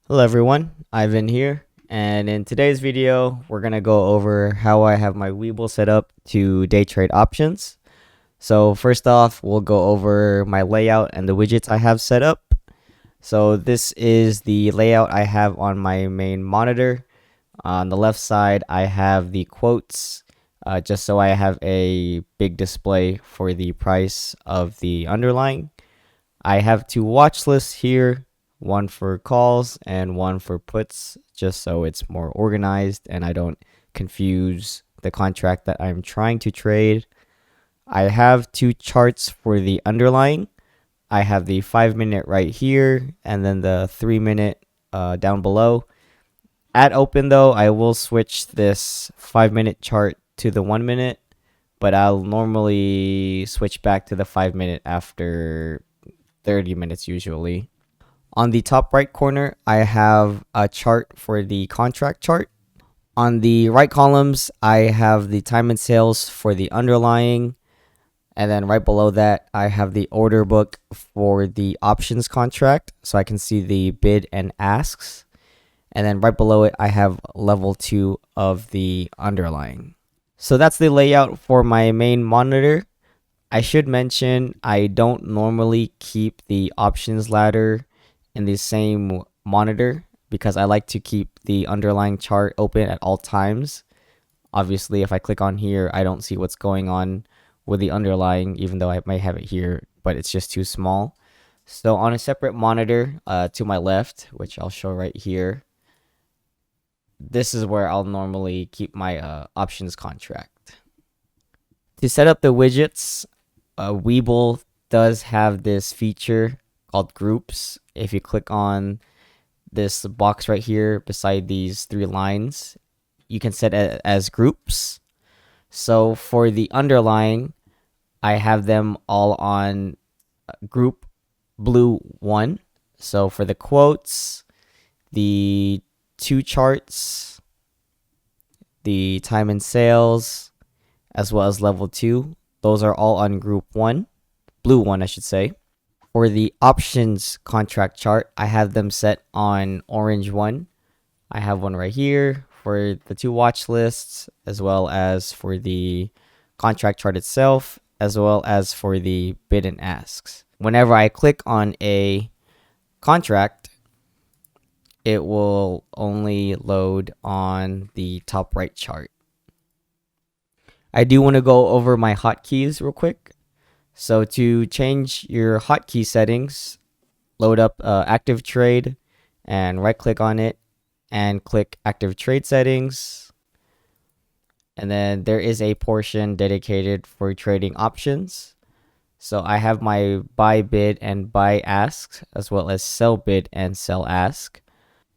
Hello everyone, Ivan here, and in today's video, we're gonna go over how I have my Webull set up to day trade options. So first off, we'll go over my layout and the widgets I have set up. So this is the layout I have on my main monitor. On the left side, I have the quotes, just so I have a big display for the price of the underlying. I have two watch lists here, one for calls and one for puts, just so it's more organized and I don't confuse the contract that I'm trying to trade. I have two charts for the underlying. I have the 5-minute right here and then the 3-minute down below. At open though, I will switch this 5-minute chart to the 1-minute, but I'll normally switch back to the 5-minute after 30 minutes usually. On the top right corner, I have a chart for the contract chart. On the right columns, I have the time and sales for the underlying. And then right below that, I have the order book for the options contract. So I can see the bid and asks. And then right below it, I have level 2 of the underlying. So that's the layout for my main monitor. I should mention I don't normally keep the options ladder in the same monitor because I like to keep the underlying chart open at all times. Obviously, if I click on here, I don't see what's going on with the underlying, even though I might have it here, but it's just too small. So on a separate monitor to my left, which I'll show right here, this is where I'll normally keep my options contract. To set up the widgets, Webull does have this feature called groups. If you click on this box right here beside these 3 lines, you can set it as groups. So for the underlying, I have them all on group blue 1. So for the quotes, the 2 charts, the time and sales, as well as level 2, those are all on group 1, blue 1 I should say. For the options contract chart, I have them set on orange 1. I have one right here for the 2 watch lists, as well as for the contract chart itself, as well as for the bid and asks. Whenever I click on a contract, it will only load on the top right chart. I do want to go over my hotkeys real quick. So to change your hotkey settings, load up active trade and right click on it and click active trade settings. And then there is a portion dedicated for trading options. So I have my buy bid and buy ask, as well as sell bid and sell ask.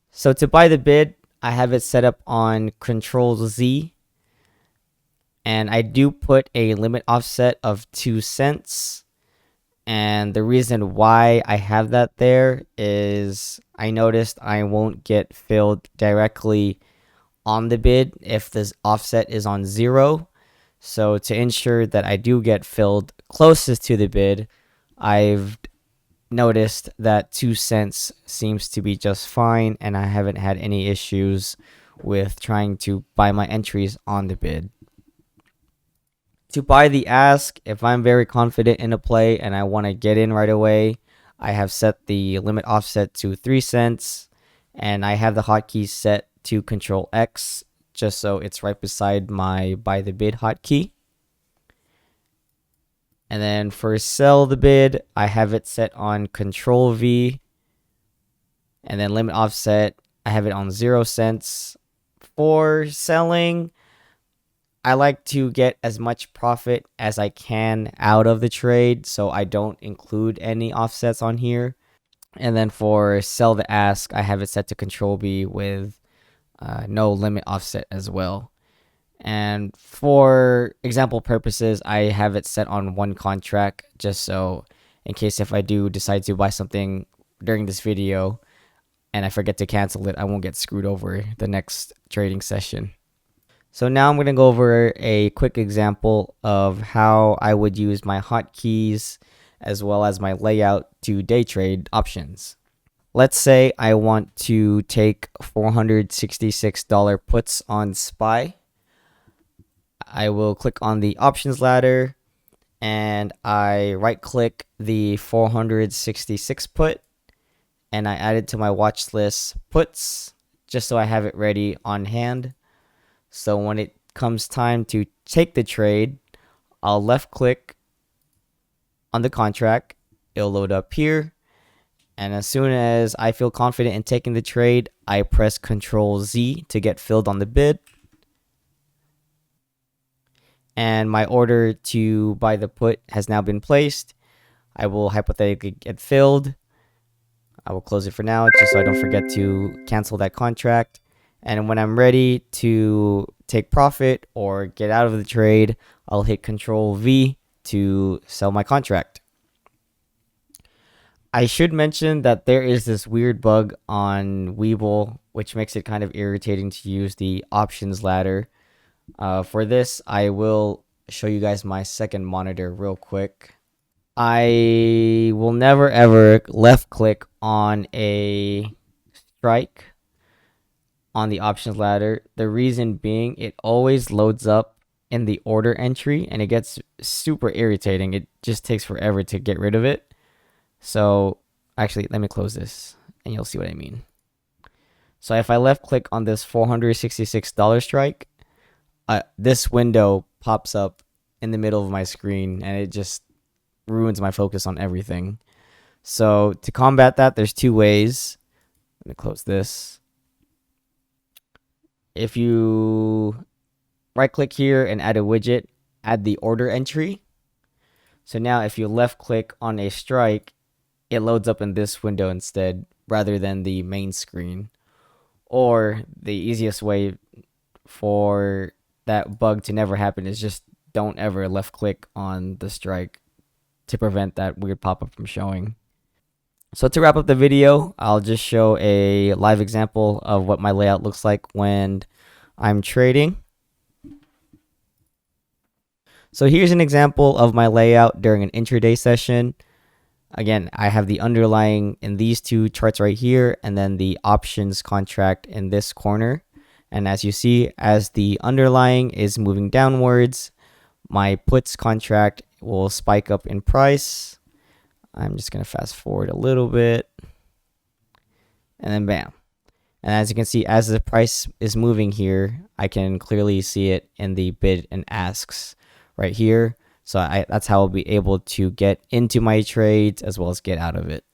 So to buy the bid, I have it set up on Control Z. And I do put a limit offset of 2 cents. And the reason why I have that there is I noticed I won't get filled directly on the bid if this offset is on 0. So to ensure that I do get filled closest to the bid, I've noticed that 2 cents seems to be just fine, and I haven't had any issues with trying to buy my entries on the bid. To buy the ask, if I'm very confident in a play and I want to get in right away, I have set the limit offset to 3 cents, and I have the hotkey set to Control X, just so it's right beside my buy the bid hotkey. And then for sell the bid, I have it set on Control V, and then limit offset, I have it on 0 cents. For selling, I like to get as much profit as I can out of the trade, so I don't include any offsets on here. And then for sell the ask, I have it set to Control B with no limit offset as well. And for example purposes, I have it set on 1 contract, just so in case if I do decide to buy something during this video and I forget to cancel it, I won't get screwed over the next trading session. So now I'm going to go over a quick example of how I would use my hotkeys as well as my layout to day trade options. Let's say I want to take $466 puts on SPY. I will click on the options ladder and I right click the 466 put and I add it to my watch list puts just so I have it ready on hand. So when it comes time to take the trade, I'll left click on the contract. It'll load up here. And as soon as I feel confident in taking the trade, I press Control Z to get filled on the bid. And my order to buy the put has now been placed. I will hypothetically get filled. I will close it for now just so I don't forget to cancel that contract. And when I'm ready to take profit or get out of the trade, I'll hit Control V to sell my contract. I should mention that there is this weird bug on Webull, which makes it kind of irritating to use the options ladder. For this, I will show you guys my second monitor real quick. I will never ever left click on a strike on the options ladder. The reason being, it always loads up in the order entry and it gets super irritating. It just takes forever to get rid of it. So actually, let me close this and you'll see what I mean. So if I left click on this $466 strike, this window pops up in the middle of my screen and it just ruins my focus on everything. So to combat that, there's two ways. Let me close this. If you right click here and add a widget, add the order entry. So now if you left click on a strike, it loads up in this window instead rather than the main screen. Or the easiest way for that bug to never happen is just don't ever left click on the strike to prevent that weird pop-up from showing. So to wrap up the video, I'll just show a live example of what my layout looks like when I'm trading. So here's an example of my layout during an intraday session. Again, I have the underlying in these two charts right here, and then the options contract in this corner. And as you see, as the underlying is moving downwards, my puts contract will spike up in price. I'm just going to fast forward a little bit. And then bam. And as you can see, as the price is moving here, I can clearly see it in the bid and asks right here. So that's how I'll be able to get into my trades as well as get out of it.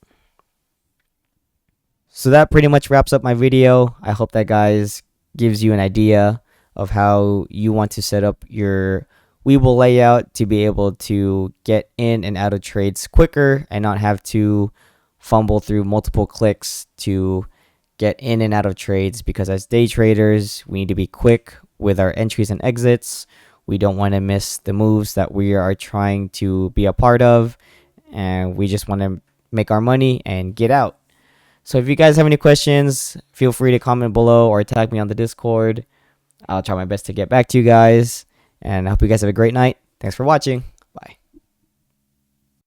So that pretty much wraps up my video. I hope that guys gives you an idea of how you want to set up your Webull layout to be able to get in and out of trades quicker and not have to fumble through multiple clicks to get in and out of trades, because as day traders, we need to be quick with our entries and exits. We don't want to miss the moves that we are trying to be a part of, and we just want to make our money and get out. So if you guys have any questions, feel free to comment below or tag me on the Discord. I'll try my best to get back to you guys, and I hope you guys have a great night. Thanks for watching.